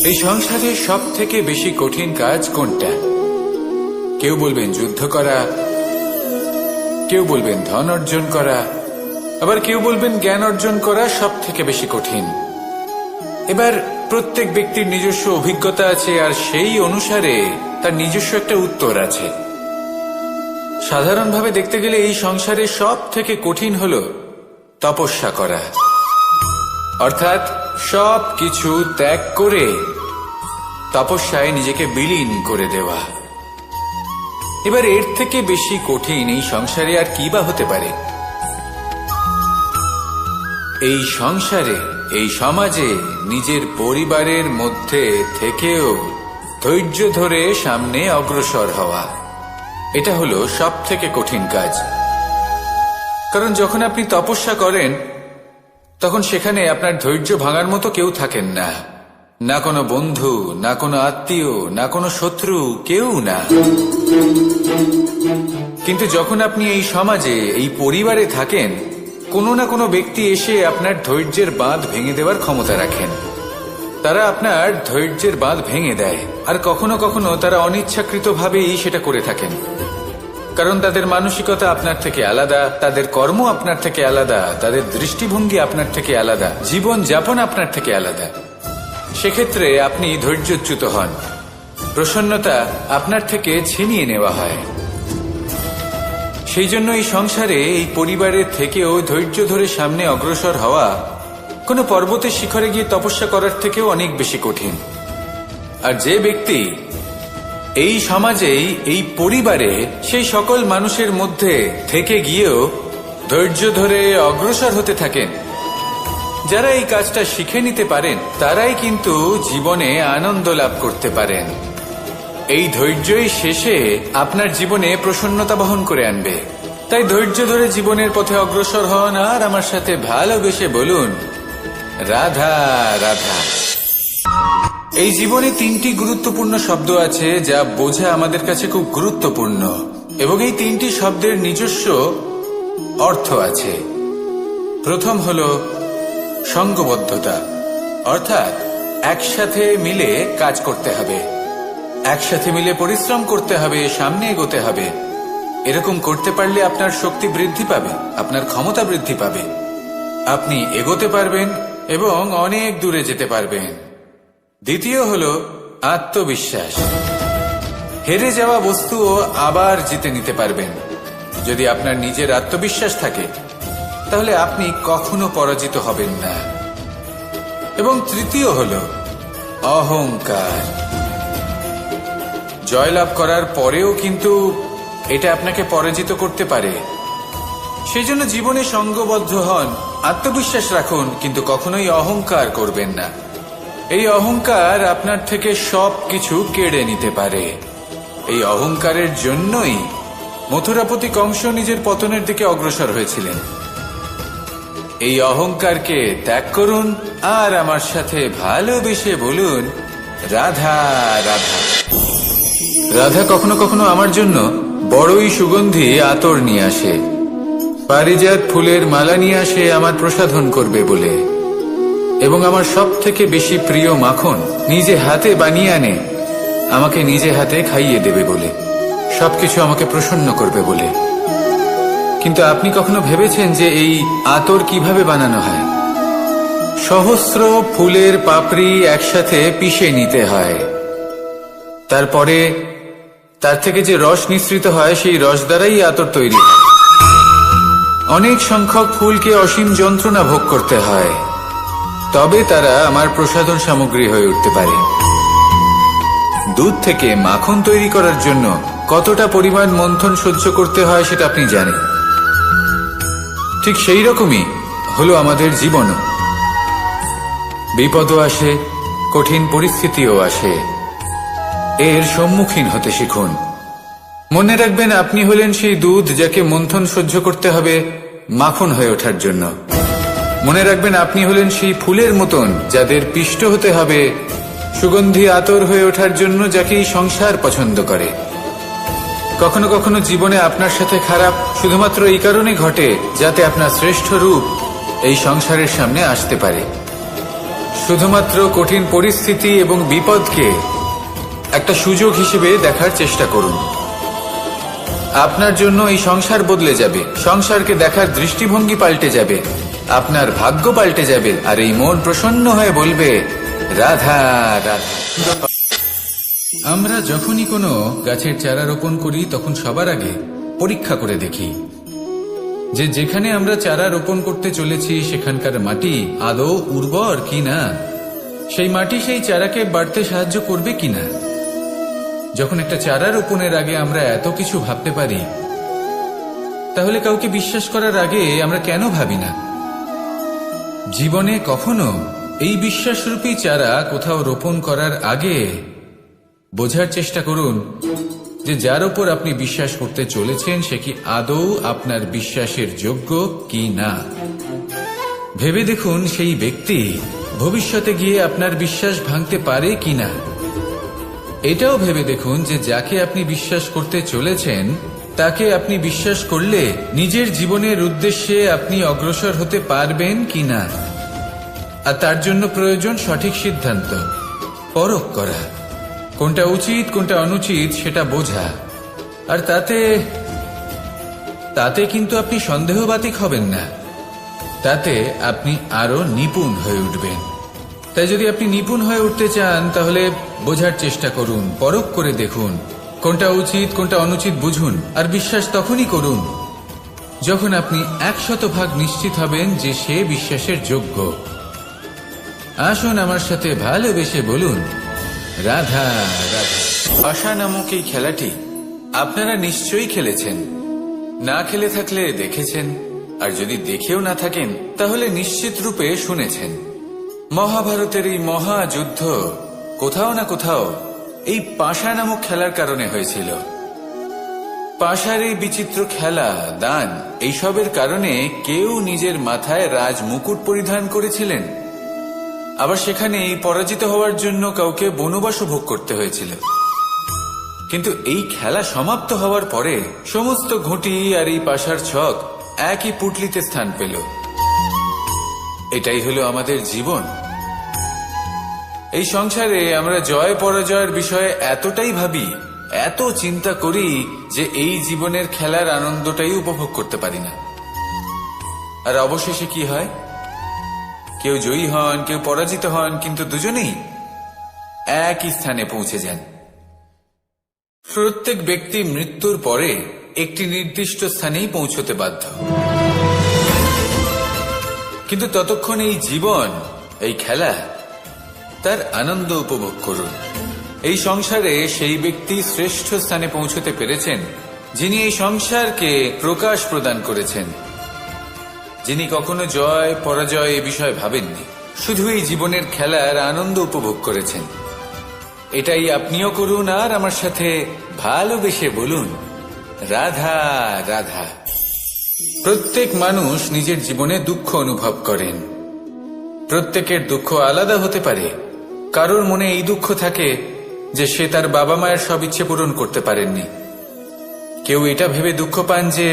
এই সংসারে সব থেকে বেশি কঠিন কাজ কোনটা? কেউ বলবেন যুদ্ধ করা, কেউ বলবেন ধন অর্জন করা, আবার কেউ বলবেন জ্ঞান অর্জন করা সব থেকে বেশি কঠিন। এবার প্রত্যেক ব্যক্তির নিজস্ব অভিজ্ঞতা আছে, আর সেই অনুসারে তার নিজস্ব একটা উত্তর আছে। সাধারণভাবে দেখতে গেলে এই সংসারে সব থেকে কঠিন হল তপস্যা করা, অর্থাৎ সব কিছু ত্যাগ করে তপস্যায় নিজেকে বিলীন করে দেওয়া। এবার এর থেকে বেশি কঠিন এই সংসারে আর কি বা হতে পারে? এই সংসারে, এই সমাজে, নিজের পরিবারের মধ্যে থেকেও ধৈর্য ধরে সামনে অগ্রসর হওয়া, এটা হলো সব থেকে কঠিন কাজ। কারণ যখন আপনি তপস্যা করেন তখন সেখানে আপনার ধৈর্য ভাঙার মতো কেউ থাকেন না, না কোনো বন্ধু, না কোনো আত্মীয়, না কোনো শত্রু, কেউ না। কিন্তু যখন আপনি এই সমাজে, এই পরিবারে থাকেন, কোনো না কোনো ব্যক্তি এসে আপনার ধৈর্যের বাঁধ ভেঙে দেওয়ার ক্ষমতা রাখেন। তারা আপনার ধৈর্যের বাঁধ ভেঙে দেয়, আর কখনো কখনো তারা অনিচ্ছাকৃতভাবেই সেটা করে থাকেন। কারণ তাদের মানসিকতা আপনার থেকে আলাদা, তাদের কর্ম আপনার থেকে আলাদা, তাদের দৃষ্টিভঙ্গি আপনার থেকে আলাদা, জীবন যাপন আপনার থেকে আলাদা। সেক্ষেত্রে আপনি ধৈর্যচ্যুত হন, প্রসন্নতা আপনার থেকে ছিনিয়ে নেওয়া হয়। সেই জন্য এই সংসারে, এই পরিবারের থেকেও ধৈর্য ধরে সামনে অগ্রসর হওয়া কোনো পর্বতের শিখরে গিয়ে তপস্যা করার থেকেও অনেক বেশি কঠিন। আর যে ব্যক্তি এই সমাজেই, এই পরিবারে, সেই সকল মানুষের মধ্যে থেকে গিয়েও ধৈর্য ধরে অগ্রসর হতে থাকেন, যারা এই কাজটা শিখে নিতে পারেন, তারাই কিন্তু জীবনে আনন্দ লাভ করতে পারেন। এই ধৈর্যই শেষে আপনার জীবনে প্রসন্নতা বহন করে আনবে। তাই ধৈর্য ধরে জীবনের পথে অগ্রসর হন, আর আমার সাথে ভালোবেসে বলুন, রাধা রাধা। এই জীবনে তিনটি গুরুত্বপূর্ণ শব্দ আছে যা বোঝা আমাদের কাছে খুব গুরুত্বপূর্ণ, এবং এই তিনটি শব্দের নিজস্ব অর্থ আছে। প্রথম হল সঙ্গবদ্ধতা, অর্থাৎ একসাথে মিলে কাজ করতে হবে, একসাথে মিলে পরিশ্রম করতে হবে, সামনে এগোতে হবে। এরকম করতে পারলে আপনার শক্তি বৃদ্ধি পাবে, আপনার ক্ষমতা বৃদ্ধি পাবে, আপনি এগোতে পারবেন এবং অনেক দূরে যেতে পারবেন। দ্বিতীয় হল আত্মবিশ্বাস। হেরে যাওয়া বস্তুও আবার জিতে নিতে পারবেন। যদি আপনার নিজের আত্মবিশ্বাস থাকে তাহলে আপনি কখনো পরাজিত হবেন না। এবং তৃতীয় হল অহংকার। জয়লাভ করার পরেও কিন্তু এটা আপনাকে পরাজিত করতে পারে। সেই জন্য জীবনে সঙ্গবদ্ধ হন, আত্মবিশ্বাস রাখুন, কিন্তু কখনোই অহংকার করবেন না। এই অহংকার আপনার থেকে সব কিছু কেড়ে নিতে পারে। এই অহংকারের জন্যই মথুরাপতি কংস নিজের পতনের দিকে অগ্রসর হয়েছিলেন। এই অহংকারকে ত্যাগ করুন, আর আমার সাথে ভালোবেসে বলুন, রাধা রাধা। রাধা কখনো কখনো আমার জন্য বড়ই সুগন্ধি আতর নিয়ে আসে, পারিজাত ফুলের মালা নিয়ে আসে আমার প্রসাধন করবে বলে, এবং আমার সব থেকে বেশি প্রিয় মাখন নিজে হাতে বানিয়ে আনে আমাকে নিজে হাতে খাইয়ে দেবে বলে, সবকিছু আমাকে প্রসন্ন করবে বলে। কিন্তু আপনি কখনো ভেবেছেন যে এই আতর কিভাবে বানানো হয়? সহস্র ফুলের পাপড়ি একসাথে পিষে নিতে হয়, তারপরে তার থেকে যে রস নিঃসৃত হয় সেই রস দ্বারাই আতর তৈরি হয়। অনেক সংখ্যক ফুলকে অসীম যন্ত্রণা ভোগ করতে হয়, তবে তারা আমার প্রসাধন সামগ্রী হয়ে উঠতে পারে। দুধ থেকে মাখন তৈরি করার জন্য কতটা পরিমাণ মন্থন সহ্য করতে হয় সেটা আপনি জানেন। ঠিক সেই রকমই হলো আমাদের জীবনও। বিপদও আসে, কঠিন পরিস্থিতিও আসে, এর সম্মুখীন হতে শিখুন। মনে রাখবেন, আপনি হলেন সেই দুধ যাকে মন্থন সহ্য করতে হবে মাখন হয়ে ওঠার জন্য। মনে রাখবেন, আপনি হলেন সেই ফুলের মতন যাদের পিষ্ট হতে হবে সুগন্ধি আতর হয়ে ওঠার জন্য, যাকে এই সংসার পছন্দ করে। কখনো কখনো জীবনে আপনার সাথে খারাপ শুধুমাত্র এই কারণে ঘটে যাতে আপনার শ্রেষ্ঠ রূপ এই সংসারের সামনে আসতে পারে। শুধুমাত্র কঠিন পরিস্থিতি এবং বিপদকে একটা সুযোগ হিসেবে দেখার চেষ্টা করুন। আপনার জন্য এই সংসার বদলে যাবে, সংসারকে দেখার দৃষ্টিভঙ্গি পাল্টে যাবে, আপনার ভাগ্য পাল্টে যাবে, আর এই মন প্রসন্ন হয়ে বলবে রাধা রাধা। আমরা যখনই কোনো গাছের চারা রোপণ করি তখন সবার আগে পরীক্ষা করে দেখি যে যেখানে আমরা চারা রোপণ করতে চলেছি সেখানকার মাটি আদৌ উর্বর কিনা, সেই মাটি সেই চারাকে বাড়তে সাহায্য করবে কিনা। যখন একটা চারা রোপণের আগে আমরা এত কিছু ভাবতে পারি, তাহলে কাউকে বিশ্বাস করার আগে আমরা কেন ভাবি না? জীবনে কখনো এই বিশ্বাসরূপী চারা কোথাও রোপণ করার আগে বোঝার চেষ্টা করুন যে যার উপর আপনি বিশ্বাস করতে চলেছেন সে কি আদৌ আপনার বিশ্বাসের যোগ্য কি না। ভেবে দেখুন সেই ব্যক্তি ভবিষ্যতে গিয়ে আপনার বিশ্বাস ভাঙতে পারে কিনা। এটাও ভেবে দেখুন যে যাকে আপনি বিশ্বাস করতে চলেছেন তাকে আপনি বিশ্বাস করলে নিজের জীবনের উদ্দেশ্যে আপনি অগ্রসর হতে পারবেন কিনা। আর তার জন্য প্রয়োজন সঠিক সিদ্ধান্ত, পরখ করা, কোনটা উচিত কোনটা অনুচিত সেটা বোঝা। আর তাতে কিন্তু আপনি সন্দেহবাতিক হবেন না, তাতে আপনি আরো নিপুণ হয়ে উঠবেন। তাই যদি আপনি নিপুণ হয়ে উঠতে চান তাহলে বোঝার চেষ্টা করুন, পরখ করে দেখুন, কোনটা উচিত কোনটা অনুচিত বুঝুন। আর বিশ্বাস তখনই করুন যখন আপনি 100% নিশ্চিত হবেন যে সে বিশ্বাসের যোগ্য। আসুন আমার সাথে ভালোবেসে বলুন রাধা রাধা। আশা নামক এই খেলাটি আপনারা নিশ্চয়ই খেলেছেন, না খেলে থাকলে দেখেছেন, আর যদি দেখেও না থাকেন তাহলে নিশ্চিত রূপে শুনেছেন। মহাভারতের এই মহাযুদ্ধ কোথাও না কোথাও এই পাশা নামক খেলার কারণে হয়েছিল। পাশার এই বিচিত্র খেলা, দান, এইসবের কারণে কেউ নিজের মাথায় রাজ মুকুট পরিধান করেছিলেন, আবার সেখানে পরাজিত হওয়ার জন্য কাউকে বনবাসও ভোগ করতে হয়েছিল। কিন্তু এই খেলা সমাপ্ত হওয়ার পরে সমস্ত ঘুঁটি আর এই পাশার ছক একই পুটলিতে স্থান পেল। এটাই হলো আমাদের জীবন। এই সংসারে আমরা জয় পরাজয়ের বিষয়ে এতটাই ভাবি, এত চিন্তা করি যে এই জীবনের খেলার আনন্দটাই উপভোগ করতে পারি না। আর অবশেষে কি হয়? কেউ জয়ী হন, কেউ পরাজিত হন, কিন্তু দুজনেই একই স্থানে পৌঁছে যান। প্রত্যেক ব্যক্তি মৃত্যুর পরে একটি নির্দিষ্ট স্থানেই পৌঁছতে বাধ্য, কিন্তু ততক্ষণ এই জীবন, এই খেলা, তার আনন্দ উপভোগ করুন। এই সংসারে সেই ব্যক্তি শ্রেষ্ঠ স্থানে পৌঁছতে পেরেছেন যিনি এই সংসারকে প্রকাশ প্রদান করেছেন, যিনি কখনো জয় পরাজয় এ বিষয়ে ভাবেননি, শুধু এই জীবনের খেলার আনন্দ উপভোগ করেছেন। এটাই আপনিও করুন আর আমার সাথে ভালোবেসে বলুন রাধা রাধা। প্রত্যেক মানুষ নিজের জীবনে দুঃখ অনুভব করেন। প্রত্যেকের দুঃখ আলাদা হতে পারে। কারোর মনে এই দুঃখ থাকে যে সে তার বাবা মায়ের সব ইচ্ছে পূরণ করতে পারেননি। কেউ এটা ভেবে দুঃখ পান যে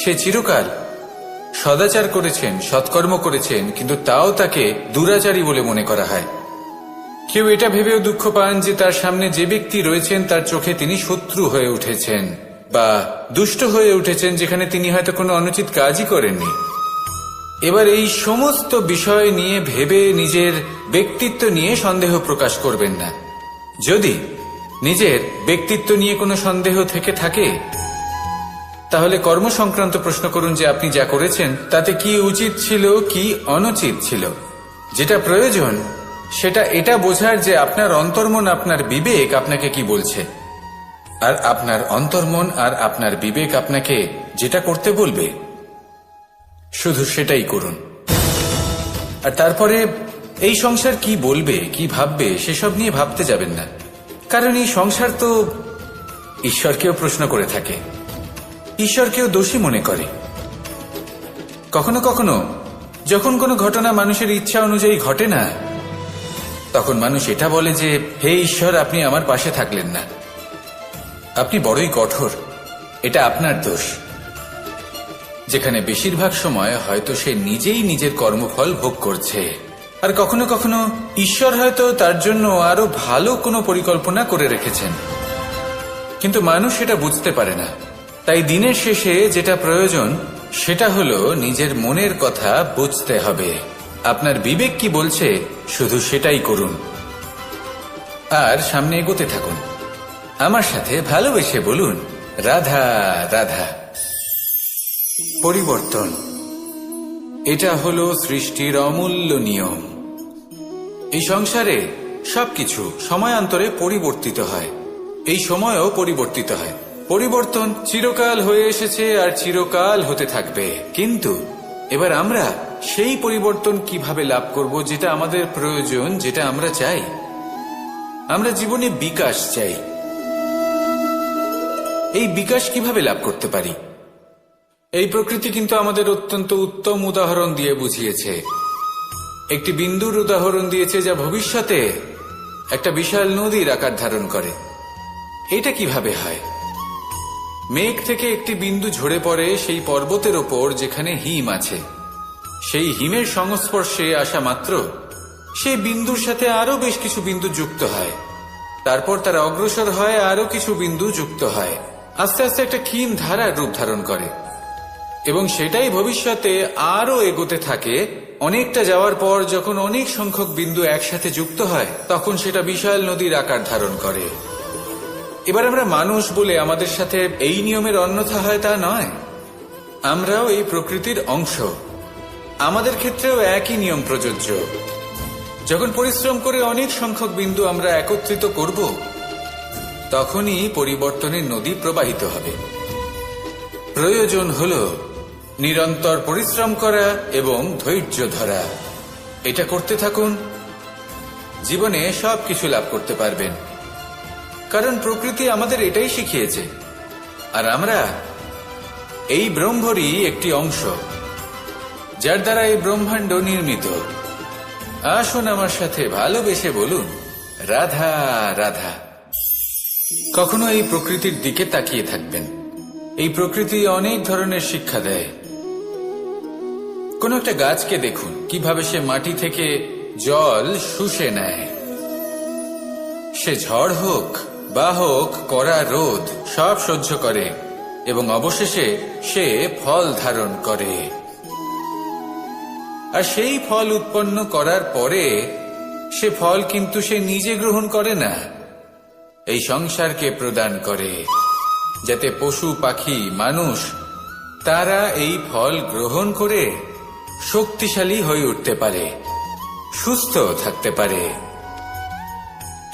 সে চিরকাল সদাচার করেছেন, সৎকর্ম করেছেন, কিন্তু তাও তাকে দুরাচারী বলে মনে করা হয়। কেউ এটা ভেবেও দুঃখ পান যে তার সামনে যে ব্যক্তি রয়েছেন তার চোখে তিনি শত্রু হয়ে উঠেছেন বা দুষ্ট হয়ে উঠেছেন, যেখানে তিনি হয়তো কোনো অনুচিত কাজই করেননি। এবার এই সমস্ত বিষয় নিয়ে ভেবে নিজের ব্যক্তিত্ব নিয়ে সন্দেহ প্রকাশ করবেন না। যদি নিজের ব্যক্তিত্ব নিয়ে কোনো সন্দেহ থেকে থাকে তাহলে কর্ম সংক্রান্ত প্রশ্ন করুন যে আপনি যা করেছেন তাতে কি উচিত ছিল কি অনুচিত ছিল। যেটা প্রয়োজন সেটা এটা বোঝার যে আপনার অন্তর্মন, আপনার বিবেক আপনাকে কি বলছে, আর আপনার অন্তর্মন আর আপনার বিবেক আপনাকে যেটা করতে বলবে শুধু সেটাই করুন। আর তারপরে এই সংসার কি বলবে, কি ভাববে সেসব নিয়ে ভাবতে যাবেন না, কারণ এই সংসার তো ঈশ্বরকেও প্রশ্ন করে থাকে, ঈশ্বরকেও দোষী মনে করে। কখনো কখনো যখন কোনো ঘটনা মানুষের ইচ্ছা অনুযায়ী ঘটে না, তখন মানুষ এটা বলে যে হে ঈশ্বর, আপনি আমার পাশে থাকলেন না, আপনি বড়ই কঠোর, এটা আপনার দোষ। যেখানে বেশিরভাগ সময় হয়তো সে নিজেই নিজের কর্মফল ভোগ করছে, আর কখনো কখনো ঈশ্বর হয়তো তার জন্য আরো ভালো কোনো পরিকল্পনা করে রেখেছেন, কিন্তু মানুষ এটা বুঝতে পারে না। তাই দিনের শেষে যেটা প্রয়োজন সেটা হলো নিজের মনের কথা বুঝতে হবে। আপনার বিবেক কি বলছে শুধু সেটাই করুন আর সামনে এগোতে থাকুন। আমার সাথে ভালোবেসে বলুন, রাধা রাধা। পরিবর্তন, এটা হলো সৃষ্টির অমূল্য নিয়ম। এই সংসারে সবকিছু সময়ান্তরে পরিবর্তিত হয়, এই সময়ও পরিবর্তিত হয়। পরিবর্তন চিরকাল হয়ে এসেছে আর চিরকাল হতে থাকবে, কিন্তু এবার আমরা সেই পরিবর্তন কিভাবে লাভ করব যেটা আমাদের প্রয়োজন, যেটা আমরা চাই। আমরা জীবনে বিকাশ চাই। এই বিকাশ কিভাবে লাভ করতে পারি? এই প্রকৃতি কিন্তু আমাদের অত্যন্ত উত্তম উদাহরণ দিয়ে বুঝিয়েছে। একটি বিন্দুর উদাহরণ দিয়েছে যা ভবিষ্যতে একটা বিশাল নদীর আকার ধারণ করে। এটা কিভাবে হয়? মেঘ থেকে একটি বিন্দু ঝরে পড়ে সেই পর্বতের ওপর যেখানে হিম আছে। সেই হিমের সংস্পর্শে আসা মাত্র সেই বিন্দুর সাথে আরো বেশ কিছু বিন্দু যুক্ত হয়, তারপর তারা অগ্রসর হয়, আরো কিছু বিন্দু যুক্ত হয়, আস্তে আস্তে একটা ক্ষীণ ধারার রূপ ধারণ করে এবং সেটাই ভবিষ্যতে আরো এগোতে থাকে। অনেকটা যাওয়ার পর যখন অনেক সংখ্যক বিন্দু একসাথে যুক্ত হয় তখন সেটা বিশাল নদীর আকার ধারণ করে। এবার আমরা মানুষ বলে আমাদের সাথে এই নিয়মের অন্যথা হয় তা নয়। আমরাও এই প্রকৃতির অংশ, আমাদের ক্ষেত্রেও একই নিয়ম প্রযোজ্য। যখন পরিশ্রম করে অনেক সংখ্যক বিন্দু আমরা একত্রিত করব তখনই পরিবর্তনের নদী প্রবাহিত হবে। প্রয়োজন হল নিরন্তর পরিশ্রম করা এবং ধৈর্য ধরা। এটা করতে থাকুন, জীবনে সবকিছু লাভ করতে পারবেন, কারণ প্রকৃতি আমাদের এটাই শিখিয়েছে। আর আমরা এই ব্রহ্মরই একটি অংশ, যার দ্বারা এই ব্রহ্মাণ্ড নির্মিত। আসুন আমার সাথে ভালোবেসে বলুন, রাধা রাধা। কখনো এই প্রকৃতির দিকে তাকিয়ে থাকবেন। এই প্রকৃতি অনেক ধরনের শিক্ষা দেয়। কোন একটা গাছকে দেখুন কিভাবে সে মাটি থেকে জল শুষে নেয়। সে ঝড় হোক বা হোক কড়া রোদ সব সহ্য করে এবং অবশেষে সে ফল ধারণ করে। আর সেই ফল উৎপন্ন করার পরে সে ফল কিন্তু সে নিজে গ্রহণ করে না, এই সংসারকে প্রদান করে, যাতে পশু পাখি মানুষ তারা এই ফল গ্রহণ করে শক্তিশালী হয়ে উঠতে পারে, সুস্থ থাকতে পারে।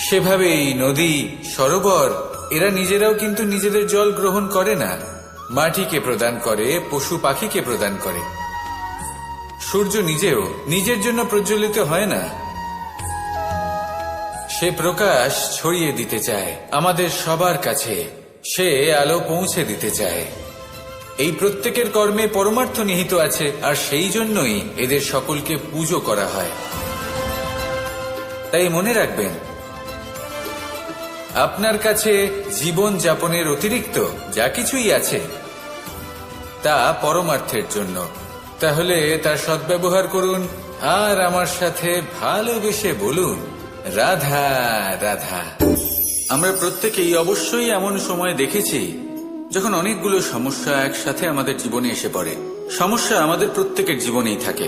সেভাবেই নদী, সরোবর এরা নিজেরাও কিন্তু নিজেদের জল গ্রহণ করে না, মাটিকে প্রদান করে, পশু পাখিকে প্রদান করে। সূর্য নিজেও নিজের জন্য প্রজ্বলিত হয় না, সে প্রকাশ ছড়িয়ে দিতে চায় আমাদের সবার কাছে, সে আলো পৌঁছে দিতে চায়। এই প্রত্যেকের কর্মে পরমার্থ নিহিত আছে, আর সেই জন্যই এদের সকলকে পুজো করা হয়। তাই মনে রাখবেন, আপনার কাছে জীবন যাপনের অতিরিক্ত যা কিছুই আছে তা পরমার্থের জন্য। তাহলে তার সদ্ব্যবহার করুন আর আমার সাথে ভালোবেসে বলুন, রাধা রাধা। আমরা প্রত্যেকেই অবশ্যই এমন সময় দেখেছি যখন অনেকগুলো সমস্যা একসাথে আমাদের জীবনে এসে পড়ে। সমস্যা আমাদের প্রত্যেকের জীবনেই থাকে,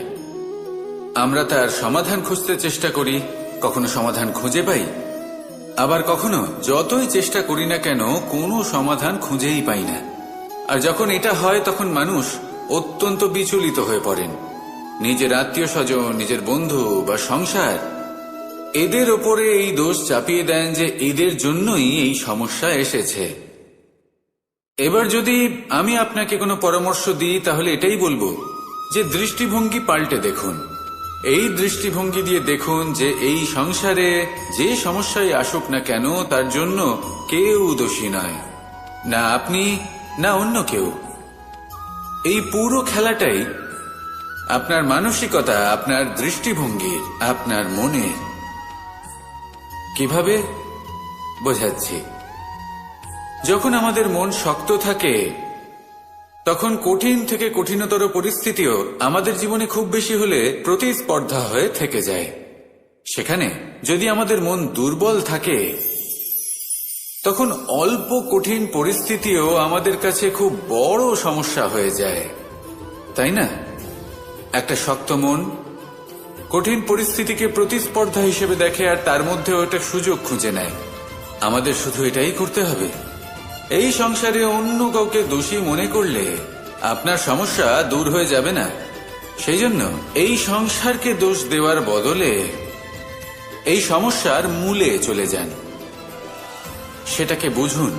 আমরা তার সমাধান খুঁজতে চেষ্টা করি, কখনো সমাধান খুঁজে পাই, আবার কখনো যতই চেষ্টা করি না কেন কোনো সমাধান খুঁজেই পাই না। আর যখন এটা হয় তখন মানুষ অত্যন্ত বিচলিত হয়ে পড়েন। নিজের আত্মীয় স্বজন, নিজের বন্ধু বা সংসার এদের ওপরে এই দোষ চাপিয়ে দেন যে এদের জন্যই এই সমস্যা এসেছে। এবার যদি আমি আপনাকে কোনো পরামর্শ দিই তাহলে এটাই বলবো যে দৃষ্টিভঙ্গি পাল্টে দেখুন। এই দৃষ্টিভঙ্গি দিয়ে দেখুন যে এই সংসারে যে সমস্যায় আসুক না কেন তার জন্য কেউ দোষী নয়, না আপনি না অন্য কেউ। এই পুরো খেলাটাই আপনার মানসিকতা, আপনার দৃষ্টিভঙ্গির, আপনার মনের। কিভাবে বোঝাচ্ছি? যখন আমাদের মন শক্ত থাকে তখন কঠিন থেকে কঠিনতর পরিস্থিতিও আমাদের জীবনে খুব বেশি হলে প্রতিস্পর্ধা হয়ে থেকে যায়। সেখানে যদি আমাদের মন দুর্বল থাকে, তখন অল্প কঠিন পরিস্থিতিও আমাদের কাছে খুব বড় সমস্যা হয়ে যায়, তাই না? একটা শক্ত মন কঠিন পরিস্থিতিকে প্রতিস্পর্ধা হিসেবে দেখে আর তার মধ্যে ওটা সুযোগ খুঁজে নেয়। আমাদের শুধু এটাই করতে হবে। এই সংসারে অন্য কাউকে দোষী মনে করলে আপনার সমস্যা দূর হয়ে যাবে না। সেই জন্য এই সংসারকে দোষ দেওয়ার বদলে এই সমস্যার মূলে চলে যান, সেটাকে বুঝুন,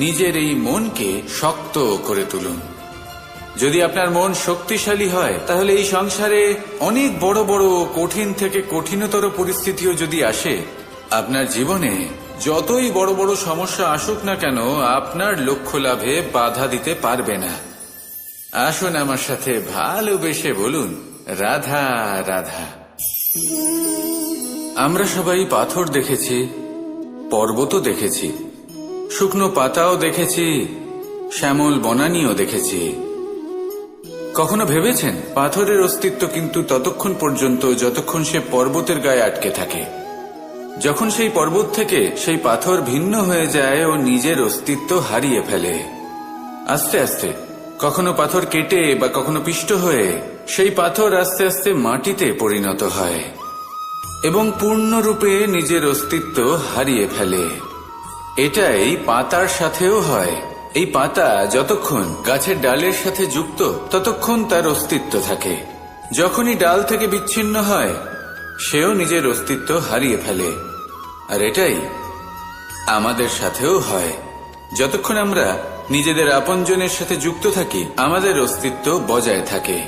নিজের এই মনকে শক্ত করে তুলুন। যদি আপনার মন শক্তিশালী হয়, তাহলে এই সংসারে অনেক বড় বড় কঠিন থেকে কঠিনতর পরিস্থিতিও যদি আসে, আপনার জীবনে যতই বড় বড় সমস্যা আসুক না কেন, আপনার লক্ষ্য লাভে বাধা দিতে পারবে না। আসুন আমার সাথে ভালোবেসে বলুন, রাধা রাধা। আমরা সবাই পাথর দেখেছি, পর্বতও দেখেছি, শুকনো পাতাও দেখেছি, শ্যামল বনানীও দেখেছি। কখনো ভেবেছেন পাথরের অস্তিত্ব কিন্তু ততক্ষণ পর্যন্ত যতক্ষণ সে পর্বতের গায়ে আটকে থাকে। যখন সেই পর্বত থেকে সেই পাথর ভিন্ন হয়ে যায় ও নিজের অস্তিত্ব হারিয়ে ফেলে। আস্তে আস্তে কখনো পাথর কেটে বা কখনো পিষ্ট হয়ে সেই পাথর আস্তে আস্তে মাটিতে পরিণত হয় এবং পূর্ণরূপে নিজের অস্তিত্ব হারিয়ে ফেলে। এটাই পাতার সাথেও হয়। এই পাতা যতক্ষণ গাছের ডালের সাথে যুক্ত ততক্ষণ তার অস্তিত্ব থাকে। যখনই ডাল থেকে বিচ্ছিন্ন হয়, সেও নিজের অস্তিত্ব হারিয়ে ফেলে। আর এটাই আমাদের সাথেও হয়। যতক্ষণ আমরা নিজেদের আপনজনের সাথে যুক্ত থাকি, আমাদের অস্তিত্ব বজায় থাকে।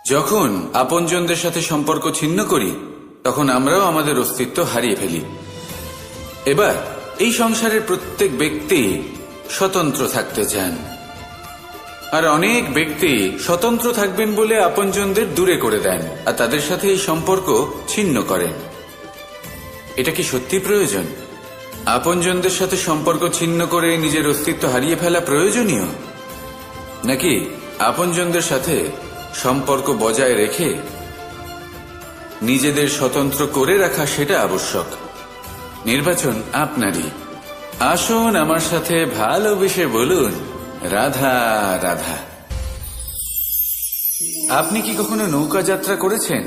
যখন আপনজনদের সাথে সম্পর্ক ছিন্ন করি, তখন আমরাও আমাদের অস্তিত্ব হারিয়ে ফেলি। এবার এই সংসারের প্রত্যেক ব্যক্তি স্বতন্ত্র থাকতে চান, আর অনেক ব্যক্তি স্বতন্ত্র থাকবেন বলে আপনজনদের দূরে করে দেন আর তাদের সাথে এই সম্পর্ক ছিন্ন করেন। এটা কি সত্যি প্রয়োজন? আপনজনদের সাথে সম্পর্ক ছিন্ন করে নিজের অস্তিত্ব হারিয়ে ফেলা প্রয়োজনীয়, নাকি আপনজনদের সাথে সম্পর্ক বজায় রেখে নিজেদের স্বতন্ত্র করে রাখা সেটা আবশ্যক? নির্বাচন আপনারই। আসুন আমার সাথে ভালোবেসে বলুন, রাধা রাধা। আপনি কি কখনো নৌকা যাত্রা করেছেন?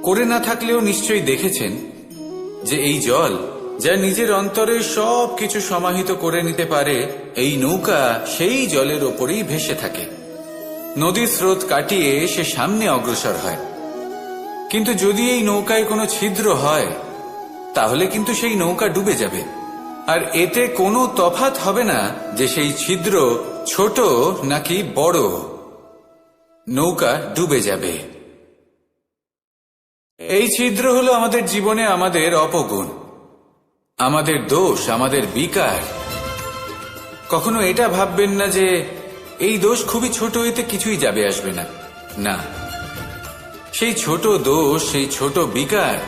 করে না থাকলেও নিশ্চয়ই দেখেছেন যে এই জল যা নিজের অন্তরে সব কিছু সমাহিত করে নিতে পারে, এই নৌকা সেই জলের ওপরেই ভেসে থাকে। নদীর স্রোত কাটিয়ে সে সামনে অগ্রসর হয়। কিন্তু যদি এই নৌকায় কোনো ছিদ্র হয়, তাহলে কিন্তু সেই নৌকা ডুবে যাবে। আর এতে কোনো তফাৎ হবে না যে সেই ছিদ্র ছোট নাকি বড়, নৌকা ডুবে যাবে। এই ছিদ্র হলো আমাদের জীবনে আমাদের অপগুণ, আমাদের দোষ, আমাদের বিকার। কখনো এটা ভাববেন না যে এই দোষ খুবই ছোট, এতে কিছুই যাবে আসবে না। না, সেই ছোট দোষ, সেই ছোট বিকার,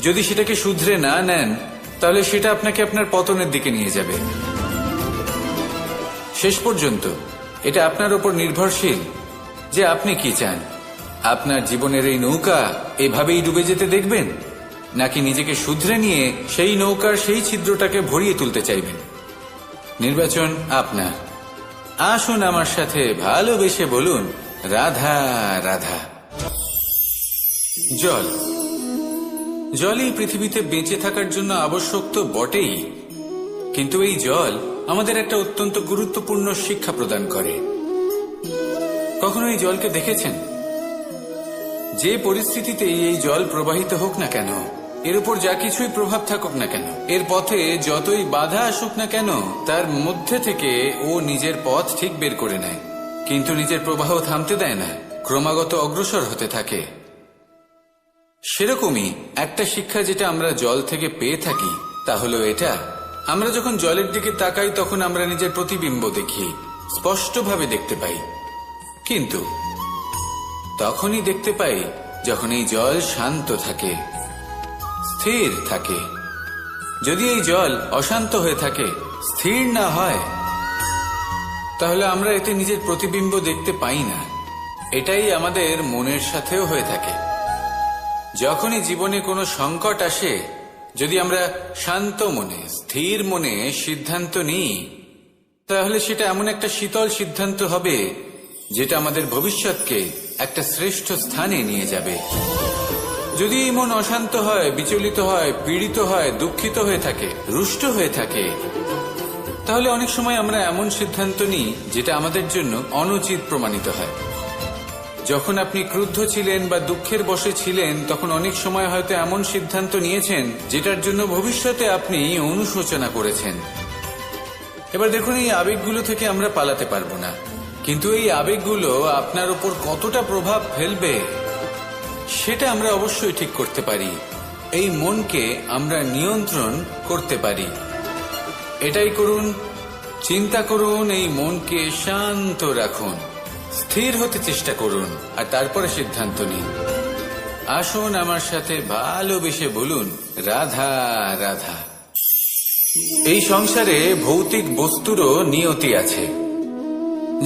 যদি সেটাকে শুধরে না নেন, তাহলে সেটা আপনাকে আপনার পতনের দিকে নিয়ে যাবে। শেষ পর্যন্ত এটা আপনার উপর নির্ভরশীল যে আপনি কি চান। আপনার জীবনের এই নৌকা এভাবেই ডুবে যেতে দেখবেন, নাকি নিজেকে শুধরে নিয়ে সেই নৌকার সেই ছিদ্রটাকে ভরিয়ে তুলতে চাইবেন? নির্বাচন আপনার। আসুন আমার সাথে ভালোবেসে বলুন, রাধা রাধা। জল, জলই পৃথিবীতে বেঁচে থাকার জন্য আবশ্যক তো বটেই, কিন্তু এই জল আমাদের একটা অত্যন্ত গুরুত্বপূর্ণ শিক্ষা প্রদান করে। কখনো এই জলকে দেখেছেন? যে পরিস্থিতিতেই এই জল প্রবাহিত হোক না কেন, এর উপর যা কিছুই প্রভাব থাকুক না কেন, এর পথে যতই বাধা আসুক না কেন, তার মধ্যে থেকে ও নিজের পথ ঠিক বের করে নেয়, কিন্তু নিজের প্রবাহ থামতে দেয় না, ক্রমাগত অগ্রসর হতে থাকে। সেরকমই একটা শিক্ষা যেটা আমরা জল থেকে পেয়ে থাকি, তা হলো এটা: আমরা যখন জলের দিকে তাকাই তখন আমরা নিজের প্রতিবিম্ব দেখি, স্পষ্টভাবে দেখতে পাই। কিন্তু তখনই দেখতে পাই যখন এই জল শান্ত থাকে, স্থির থাকে। যদি এই জল অশান্ত হয়ে থাকে, স্থির না হয়, তাহলে আমরা এতে নিজের প্রতিবিম্ব দেখতে পাই না। এটাই আমাদের মনের সাথেও হয়ে থাকে। যখনই জীবনে কোনো সংকট আসে, যদি আমরা শান্ত মনে, স্থির মনে সিদ্ধান্ত নিই, তাহলে সেটা এমন একটা শীতল সিদ্ধান্ত হবে যেটা আমাদের ভবিষ্যৎকে একটা শ্রেষ্ঠ স্থানে নিয়ে যাবে। যদি এই মন অশান্ত হয়, বিচলিত হয়, পীড়িত হয়, দুঃখিত হয়ে থাকে, রুষ্ট হয়ে থাকে, তাহলে অনেক সময় আমরা এমন সিদ্ধান্ত নিই যেটা আমাদের জন্য অনুচিত প্রমাণিত হয়। যখন আপনি ক্রুদ্ধ ছিলেন বা দুঃখের বশে ছিলেন, তখন অনেক সময় হয়তো এমন সিদ্ধান্ত নিয়েছেন যেটার জন্য ভবিষ্যতে আপনি অনুশোচনা করেছেন। এবার দেখুন, এই আবেগগুলো থেকে আমরা পালাতে পারবো না, কিন্তু এই আবেগগুলো আপনার উপর কতটা প্রভাব ফেলবে সেটা আমরা অবশ্যই ঠিক করতে পারি। এই মনকে আমরা নিয়ন্ত্রণ করতে পারি। এটাই করুন, চিন্তা করুন, এই মনকে শান্ত রাখুন, স্থির হতে চেষ্টা করুন, আর তারপরে সিদ্ধান্ত নিন। আসুন আমার সাথে ভালোবেসে বলুন, রাধা রাধা। এই সংসারে ভৌতিক বস্তুরও নিয়তি আছে।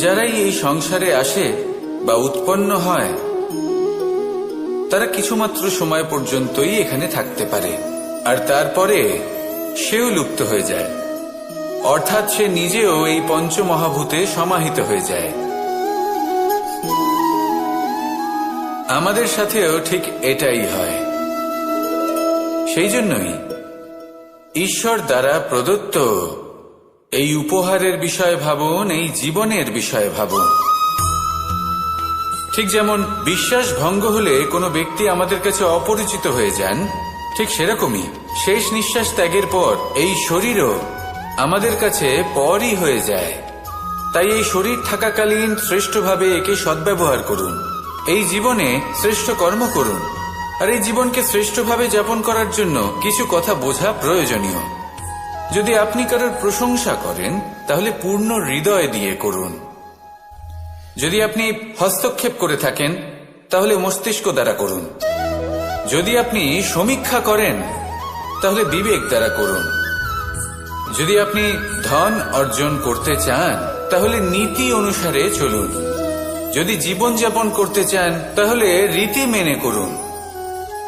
যারাই এই সংসারে আসে বা উৎপন্ন হয়, তারা কিছুমাত্র সময় পর্যন্তই এখানে থাকতে পারে, আর তারপরে সেও লুপ্ত হয়ে যায়, অর্থাৎ সে নিজেও এই পঞ্চমহাভূতে সমাহিত হয়ে যায়। আমাদের সাথেও ঠিক এটাই হয়। সেই জন্যই ঈশ্বর দ্বারা প্রদত্ত এই উপহারের বিষয় ভাবুন, এই জীবনের বিষয় ভাবুন। ঠিক যেমন বিশ্বাস ভঙ্গ হলে কোনো ব্যক্তি আমাদের কাছে অপরিচিত হয়ে যান, ঠিক সেরকমই শেষ নিঃশ্বাস ত্যাগের পর এই শরীরও আমাদের কাছে পরই হয়ে যায়। তাই এই শরীর থাকাকালীন শ্রেষ্ঠভাবে একে সদ্ব্যবহার করুন, এই জীবনে শ্রেষ্ঠ কর্ম করুন। আর এই জীবনকে শ্রেষ্ঠভাবে যাপন করার জন্য কিছু কথা বোঝা প্রয়োজনীয়। যদি আপনি কারোর প্রশংসা করেন, তাহলে পূর্ণ হৃদয় দিয়ে করুন। যদি আপনি হস্তক্ষেপ করে থাকেন, তাহলে মস্তিষ্ক দ্বারা করুন। যদি আপনি সমীক্ষা করেন, তাহলে বিবেক দ্বারা করুন। যদি আপনি ধন অর্জন করতে চান, তাহলে নীতি অনুসারে চলুন। যদি জীবনযাপন করতে চান, তাহলে রীতি মেনে করুন।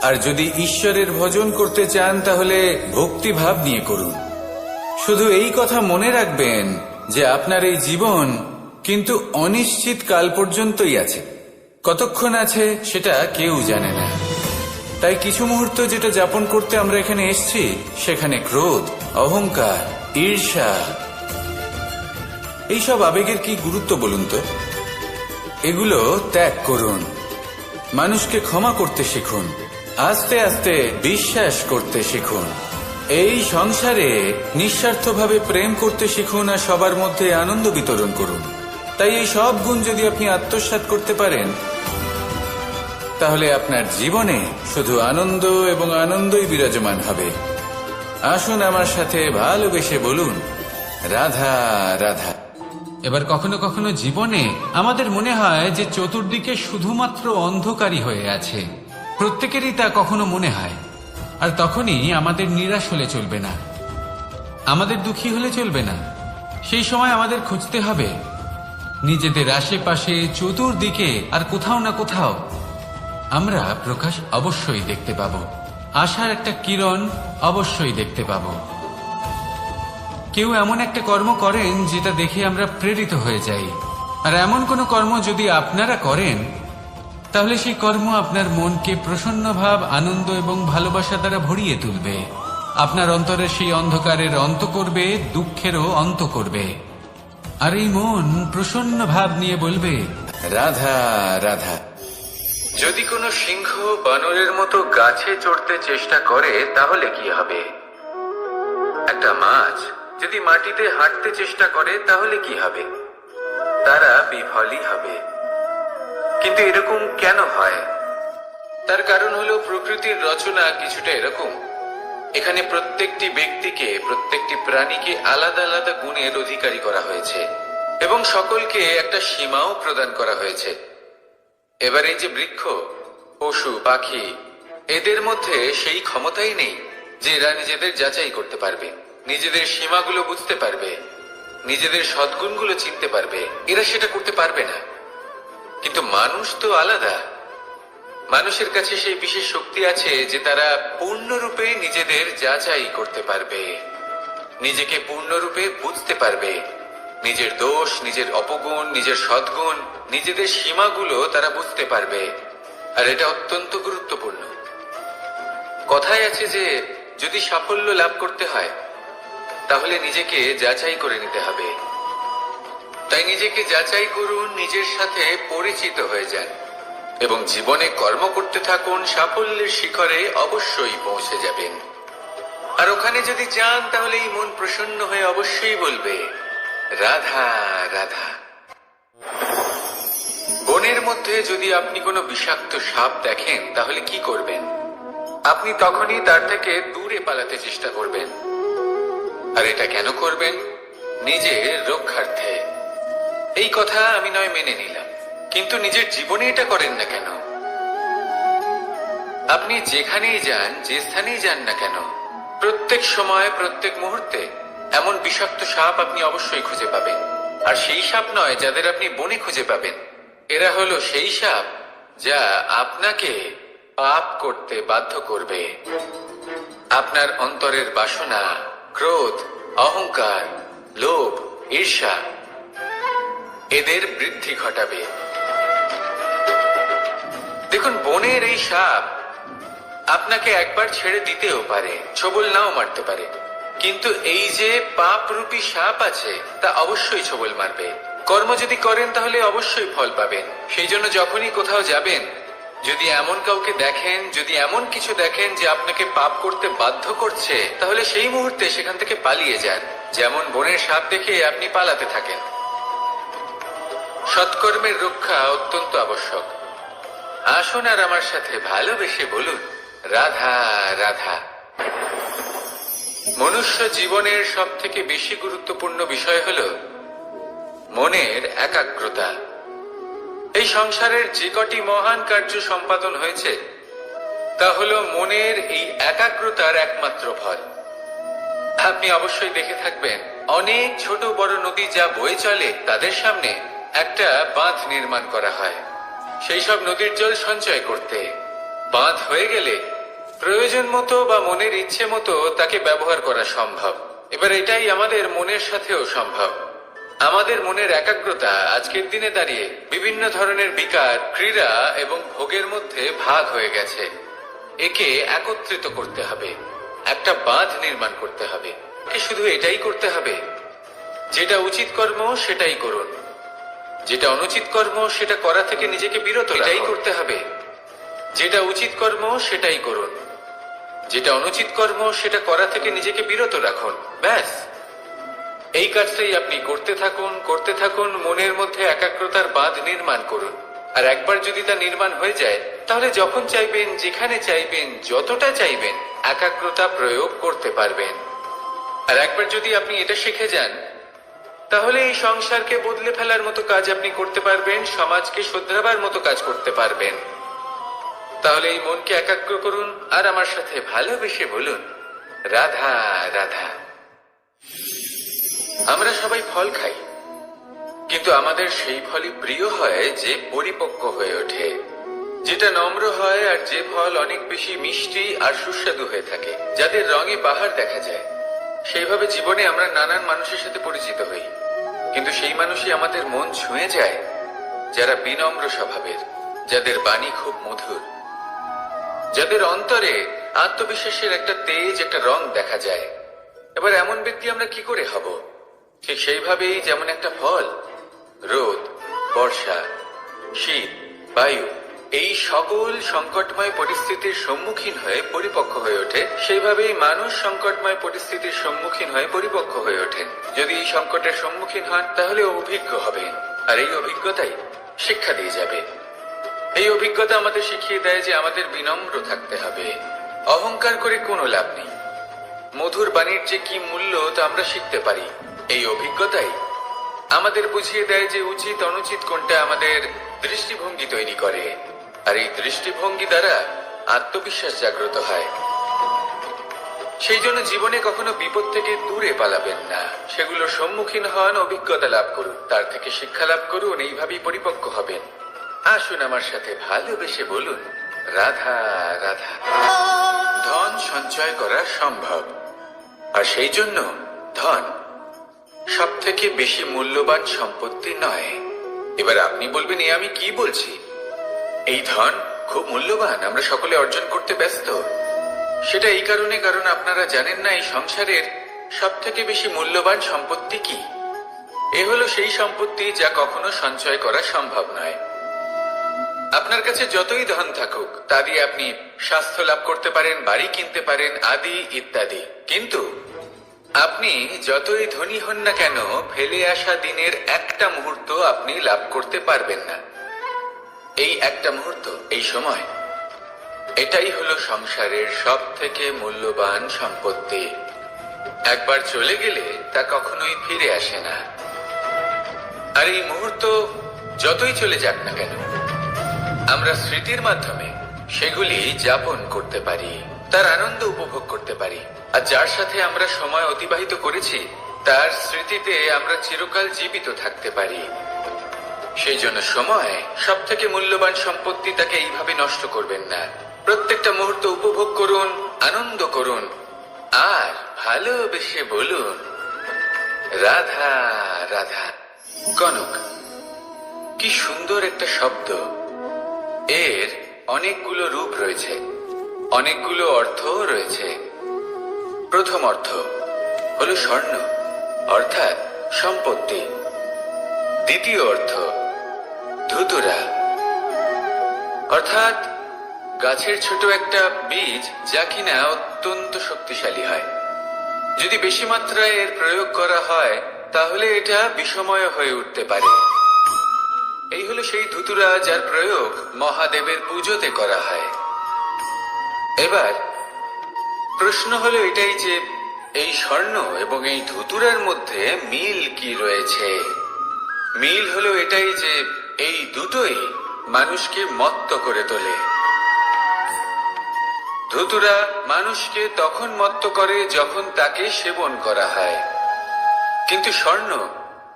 আর যদি ঈশ্বরের ভজন করতে চান, তাহলে ভক্তিভাব নিয়ে করুন। শুধু এই কথা মনে রাখবেন যে আপনার এই জীবন কিন্তু অনিশ্চিত কাল পর্যন্তই আছে। কতক্ষণ আছে সেটা কেউ জানে না। তাই কিছু মুহূর্ত যেটা যাপন করতে আমরা এখানে এসেছি, সেখানে ক্রোধ, অহংকার, ঈর্ষা, এইসব আবেগের কি গুরুত্ব বলুন তো? এগুলো ত্যাগ করুন। মানুষকে ক্ষমা করতে শিখুন, আস্তে আস্তে বিশ্বাস করতে শিখুন। এই সংসারে নিঃস্বার্থভাবে প্রেম করতে শিখুন, আর সবার মধ্যে আনন্দ বিতরণ করুন। তাই এই সব গুণ যদি আপনি আত্মসাৎ করতে পারেন, তাহলে আপনার জীবনে শুধু আনন্দ এবং আনন্দই বিরাজমান হবে। আসুন আমার সাথে ভালোবেসে বলুন, রাধা রাধা। এবার কখনো কখনো জীবনে আমাদের মনে হয় যে চতুর্দিকে শুধুমাত্র অন্ধকারই হয়ে আছে। প্রত্যেকেরই তা কখনো মনে হয়। আর তখনই আমাদের নিরাশ হলে চলবে না, আমাদের দুঃখী হলে চলবে না। সেই সময় আমাদের খুঁজতে হবে নিজেদের আশেপাশে, চতুর্দিকে, আর কোথাও না কোথাও আমরা প্রকাশ অবশ্যই দেখতে পাব, আশার একটা কিরণ অবশ্যই দেখতে পাব। কেউ এমন একটা কর্ম করেন যেটা দেখে আমরা প্রেরিত হয়ে যাই, আর এমন কোনো কর্ম যদি আপনারা করেন, তাহলে সেই কর্ম আপনার মনকে প্রসন্ন ভাব, আনন্দ এবং ভালোবাসা দ্বারা ভরিয়ে তুলবে। আপনার অন্তরের সেই অন্ধকারের অন্ত করবে, দুঃখেরও অন্ত করবে। আর এই মন প্রসন্ন ভাব নিয়ে বলবে, রাধা রাধা। যদি কোনো সিংহ বানরের মতো গাছে চড়তে চেষ্টা করে, তাহলে কি হবে? একটা মাছ যদি মাটিতে হাঁটতে চেষ্টা করে, তাহলে কি হবে? তারা বিফলই হবে। কিন্তু এরকম কেন হয়? তার কারণ হলো প্রকৃতির রচনা কিছুটা এরকম। এখানে প্রত্যেকটি ব্যক্তিকে, প্রত্যেকটি প্রাণীকে আলাদা আলাদা গুণের অধিকারী করা হয়েছে, এবং সকলকে একটা সীমাও প্রদান করা হয়েছে। এবার এই যে বৃক্ষ, পশু, পাখি, এদের মধ্যে সেই ক্ষমতাই নেই যে এরা নিজেদের যাচাই করতে পারবে, নিজেদের সীমাগুলো বুঝতে পারবে। নিজেদের সদ্গুণগুলো চিনতে পারবে, এরা সেটা করতে পারবে না। কিন্তু মানুষ তো আলাদা। মানুষের কাছে সেই বিশেষ শক্তি আছে যে তারা পূর্ণরূপে নিজেদের যাচাই করতে পারবে, নিজেকে পূর্ণরূপে বুঝতে পারবে, নিজের দোষ, নিজের অপগুণ, নিজের সদ্গুণ, নিজেদের সীমাগুলো তারা বুঝতে পারবে। আর এটা অত্যন্ত গুরুত্বপূর্ণ। কথায় আছে যে যদি সাফল্য লাভ করতে হয় তাহলে নিজেকে যাচাই করে নিতে হবে। তাই নিজেকে যাচাই করুন, নিজের সাথে পরিচিত হয়ে যান এবং জীবনে কর্ম করতে থাকুন। সাফল্যের শিখরে অবশ্যই পৌঁছে যাবেন। আর ওখানে যদি যান তাহলে এই মন প্রসন্ন হয়ে অবশ্যই বলবে, রাধা রাধা। বনের মধ্যে যদি আপনি কোনো বিষাক্ত সাপ দেখেন তাহলে কি করবেন? আপনি তখনই তার থেকে দূরে পালাতে চেষ্টা করবেন। আর এটা কেন করবেন? নিজের রক্ষার্থে। এই কথা আমি নয় মেনে নিলাম, কিন্তু নিজের জীবনে এটা করেন না কেন? আপনি যেখানেই যান, যে স্থানেই যান না কেন, প্রত্যেক সময়, প্রত্যেক মুহূর্তে এমন বিষাক্ত সাপ আপনি অবশ্যই খুঁজে পাবেন। আর সেই সাপ নয় যাদের আপনি বনে খুঁজে পাবেন, এরা হলো সেই সাপ যা আপনাকে পাপ করতে বাধ্য করবে। আপনার অন্তরের বাসনা, ক্রোধ, অহংকার, লোভ, ঈর্ষা এদের বৃদ্ধি ঘটাবে। দেখুন, বনের এই সাপ আপনাকে একবার ছেড়ে দিতেও পারে, ছোবল নাও মারতে পারে, কিন্তু এই যে পাপরূপী সাপ আছে তা অবশ্যই ছোবল মারবে। কর্ম যদি করেন তাহলে অবশ্যই ফল পাবেন। সেই জন্য যখনই কোথাও যাবেন, যদি এমন কাউকে দেখেন, যদি এমন কিছু দেখেন যে আপনাকে পাপ করতে বাধ্য করছে, তাহলে সেই মুহূর্তে সেখান থেকে পালিয়ে যান। যেমন বনের সাপ দেখে আপনি পালাতে থাকেন। সৎকর্মের রক্ষা অত্যন্ত আবশ্যক। আসুন আর আমার সাথে ভালোবেসে বলুন, রাধা রাধা। মনুষ্য জীবনের সব থেকে বেশি গুরুত্বপূর্ণ বিষয় হল মনের একাগ্রতা। এই সংসারের যে কটি মহান কার্য সম্পাদন হয়েছে তা হল মনের এই একাগ্রতার একমাত্র ফল। আপনি অবশ্যই দেখে থাকবেন, অনেক ছোট বড় নদী যা বয়ে চলে তাদের সামনে একটা বাঁধ নির্মাণ করা হয় সেই সব নদীর জল সঞ্চয় করতে। বাঁধ হয়ে গেলে প্রয়োজন মতো বা মনের ইচ্ছে মতো তাকে ব্যবহার করা সম্ভব। এবার এটাই আমাদের মনের সাথেও সম্ভব। আমাদের মনের একাগ্রতা আজকের দিনে দাঁড়িয়ে বিভিন্ন ধরনের বিকার, ক্রীড়া এবং ভোগের মধ্যে ভাগ হয়ে গেছে। একে একত্রিত করতে হবে, একটা বাঁধ নির্মাণ করতে হবে। শুধু এটাই করতে হবে, যেটা উচিত কর্ম সেটাই করুন, যেটা অনুচিত কর্ম সেটা করা থেকে নিজেকে বিরত এটাই করতে হবে। যেটা উচিত কর্ম সেটাই করুন, যেটা অনুচিত কর্ম সেটা করা থেকে নিজেকে বিরত রাখুন। ব্যাস, এই কাজটাই আপনি করতে থাকুন, করতে থাকুন। মনের মধ্যে একাগ্রতার বাঁধ নির্মাণ করুন। আর একবার যদি তা নির্মাণ হয়ে যায় তাহলে যখন চাইবেন, যেখানে চাইবেন, যতটা চাইবেন একাগ্রতা প্রয়োগ করতে পারবেন। আর একবার যদি আপনি এটা শিখে যান তাহলে এই সংসারকে বদলে ফেলার মতো কাজ আপনি করতে পারবেন, সমাজকে শুধরাবার মতো কাজ করতে পারবেন। তাহলে এই মনকে একাগ্র করুন আর আমার সাথে ভালোবেসে বলুন, রাধা রাধা। আমরা সবাই ফল খাই, কিন্তু আমাদের সেই ফলই প্রিয় হয় যে পরিপক্ক হয়ে ওঠে, যেটা নম্র হয়, আর যে ফল অনেক বেশি মিষ্টি আর সুস্বাদু হয়ে থাকে, যাদের রঙে বাহার দেখা যায়। সেইভাবে জীবনে আমরা নানান মানুষের সাথে পরিচিত হই, কিন্তু সেই মানুষই আমাদের মন ছুঁয়ে যায় যারা বিনম্র স্বভাবের, যাদের বাণী খুব মধুর, যাদের অন্তরে আত্মবিশ্বাসের একটা তেজ, একটা রং দেখা যায়। এবার এমন ব্যক্তি আমরা কি করে হব? ঠিক সেইভাবেই যেমন একটা ফল রোদ, বর্ষা, শীত, বায়ু এই সকল সংকটময় পরিস্থিতির সম্মুখীন হয়ে পরিপক্ক হয়ে ওঠে, সেইভাবেই মানুষ সংকটময় পরিস্থিতির সম্মুখীন হয়ে পরিপক্ক হয়ে ওঠেন। যদি এই সংকটের সম্মুখীন হন তাহলে অভিজ্ঞ হবেন, আর এই অভিজ্ঞতাই শিক্ষা দিয়ে যাবে। এই অভিজ্ঞতা আমাদের শিখিয়ে দেয় যে আমাদের বিনম্র থাকতে হবে। অহংকার করে কোনো লাভ নেই। মধুর বাণীর যে কি মূল্য তা আমরা শিখতে পারি। এই অভিজ্ঞতাই আমাদের বুঝিয়ে দেয় যে উচিত অনুচিত কোনটা আমাদের দৃষ্টিভঙ্গি তৈরি করে, আর এই দৃষ্টিভঙ্গি দ্বারা আত্মবিশ্বাস জাগ্রত হয়। সেই জন্য জীবনে কখনো বিপদ থেকে দূরে পালাবেন না, সেগুলোর সম্মুখীন হন, অভিজ্ঞতা লাভ করুন, তার থেকে শিক্ষা লাভ করুন, এইভাবেই পরিপক্ক হবেন। আসুন আমার সাথে ভালোবেসে বলুন, রাধা রাধা। ধন সঞ্চয় করা সম্ভব, আর সেই জন্য ধন সব থেকে বেশি মূল্যবান সম্পত্তি নয়। এবার আপনি বলবেন, এ আমি কি বলছি? এই ধন খুব মূল্যবান, আমরা সকলে অর্জন করতে ব্যস্ত। সেটা এই কারণে, কারণ আপনারা জানেন না এই সংসারের সব থেকে বেশি মূল্যবান সম্পত্তি কি। এ হলো সেই সম্পত্তি যা কখনো সঞ্চয় করা সম্ভব নয়। আপনার কাছে যতই ধন থাকুক তা দিয়ে আপনি স্বাস্থ্য লাভ করতে পারেন, বাড়ি কিনতে পারেন, আদি ইত্যাদি, কিন্তু আপনি যতই ধনী হন না কেন, ফেলে আসা দিনের একটা মুহূর্ত আপনি লাভ করতে পারবেন না। এই একটা মুহূর্ত, এই সময়, এটাই হলো সংসারের সব থেকে মূল্যবান সম্পত্তি। একবার চলে গেলে তা কখনোই ফিরে আসে না। আর এই মুহূর্ত যতই চলে যাক না কেন, আমরা স্মৃতির মাধ্যমে সেগুলি যাপন করতে পারি, তার আনন্দ উপভোগ করতে পারি। আর যার সাথে আমরা সময় অতিবাহিত করেছি তার স্মৃতিতে আমরা চিরকাল জীবিত থাকতে পারি। সেই জন্য সময় সব থেকে মূল্যবান সম্পত্তি, তাকে এইভাবে নষ্ট করবেন না। প্রত্যেকটা মুহূর্ত উপভোগ করুন, আনন্দ করুন, আর ভালোবেসে বলুন, রাধা রাধা। কনক, কি সুন্দর একটা শব্দ। এর অনেকগুলো রূপ রয়েছে, অনেকগুলো অর্থ রয়েছে। প্রথম অর্থ হলো স্বর্ণ, অর্থাৎ সম্পত্তি। দ্বিতীয় অর্থ ধুতুরা, অর্থাৎ গাছের ছোট একটা বীজ, যা কিনা অত্যন্ত শক্তিশালী হয়। যদি বেশি মাত্রায় এর প্রয়োগ করা হয় তাহলে এটা বিষময় হয়ে উঠতে পারে। এই হলো সেই ধুতুরা যার প্রয়োগ মহাদেবের পুজোতে করা হয়। এবার প্রশ্ন হলো এটাই যে এই স্বর্ণ এবং এই ধুতুরার মধ্যে মিল কি রয়েছে। মিল হলো এটাই যে এই দুটোই মানুষকে মত্ত করে তোলে। ধুতুরা মানুষকে তখন মত্ত করে যখন তাকে সেবন করা হয়, কিন্তু স্বর্ণ,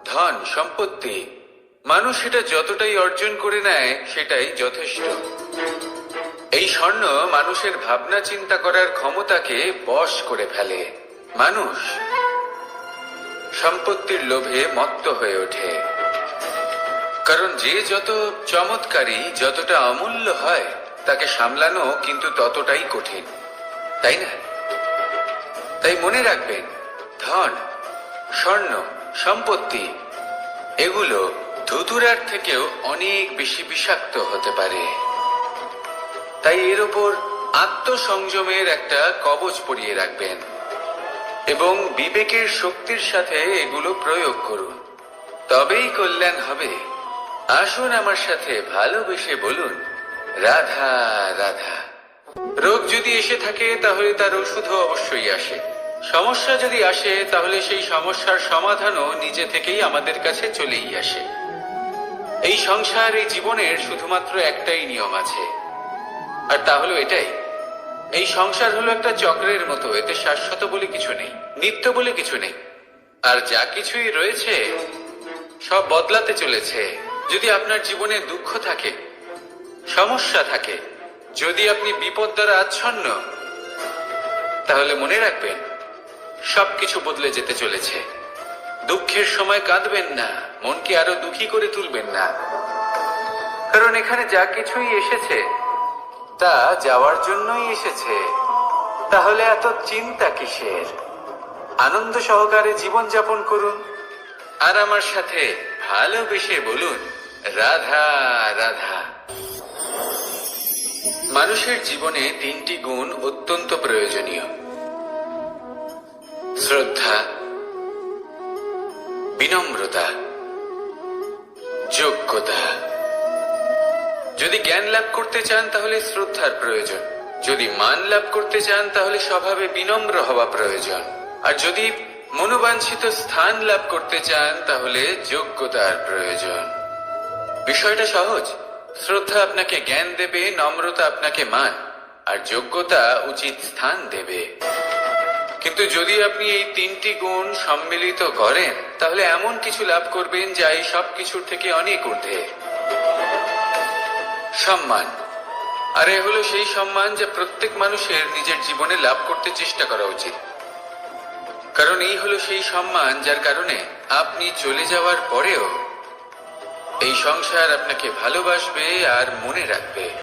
ধন, সম্পত্তি, মানুষ সেটা যতটাই অর্জন করে নেয় সেটাই যথেষ্ট। এই স্বর্ণ মানুষের ভাবনা চিন্তা করার ক্ষমতাকে বশ করে ফেলে। মানুষ সম্পত্তির লোভে মত্ত হয়ে ওঠে, কারণ যে যত চমৎকারী, যতটা অমূল্য হয় তাকে সামলানো কিন্তু ততটাই কঠিন, তাই না? তাই মনে রাখবেন, ধন, স্বর্ণ, সম্পত্তি এগুলো ধুতুরার থেকেও অনেক বেশি বিষাক্ত হতে পারে। তাই এর ওপর আত্মসংযমের একটা কবচ পরিয়ে রাখবেন এবং বিবেকের শক্তির সাথে এগুলো প্রয়োগ করুন, তবেই কল্যাণ হবে। আসুন আমার সাথে ভালোবেসে বলুন, রাধা রাধা। রোগ যদি এসে থাকে তাহলে তার ওষুধও অবশ্যই আসে। সমস্যা যদি আসে তাহলে সেই সমস্যার সমাধানও নিজে থেকেই আমাদের কাছে চলেই আসে। এই সংসার, এই জীবনের শুধুমাত্র একটাই নিয়ম আছে, আর তা হলো এটাই, এই সংসার হলো একটা চক্রের মতো। এতে শাশ্বত বলে কিছু নেই, নিত্য বলে কিছু নেই, আর যা কিছুই রয়েছে সব বদলাতে চলেছে। যদি আপনার জীবনে দুঃখ থাকে, সমস্যা থাকে, যদি আপনি বিপদ দ্বারা আচ্ছন্ন, তাহলে মনে রাখবেন সবকিছু বদলে যেতে চলেছে। দুঃখের সময় কাঁদবেন না, মনকে আরো দুঃখী করে তুলবেন না, কারণ এখানে যা কিছুই এসেছে তা যাওয়ার জন্যই এসেছে। তাহলে এত চিন্তা কিসের? আনন্দ সহকারে জীবন যাপন করুন, আর আমার সাথে ভালোবেসে বলুন, রাধা রাধা। মানুষের জীবনে তিনটি গুণ অত্যন্ত প্রয়োজনীয়: শ্রদ্ধা, বিনম্রতা, যোগ্যতা। যদি জ্ঞান লাভ করতে চান তাহলে শ্রদ্ধার প্রয়োজন, যদি মান লাভ করতে চান তাহলে স্বভাবে বিনম্র হওয়া প্রয়োজন, আর যদি মনোবাঞ্ছিত স্থান লাভ করতে চান তাহলে যোগ্যতার প্রয়োজন। বিষয়টা সহজ। শ্রদ্ধা আপনাকে জ্ঞান দেবে, নম্রতা আপনাকে মান, আর যোগ্যতা উচিত স্থান দেবে। কিন্তু যদি আপনি এই তিনটি গুণ সম্মিলিত করেন তাহলে এমন কিছু লাভ করবেন যা এই সব কিছুর থেকে অনেক ঊর্ধ্বে। সম্মান। আর এ হলো সেই সম্মান যা প্রত্যেক মানুষের নিজের জীবনে লাভ করতে চেষ্টা করা উচিত, কারণ এই হলো সেই সম্মান যার কারণে আপনি চলে যাওয়ার পরেও এই সংসার আপনাকে ভালোবাসবে আর মনে রাখবে।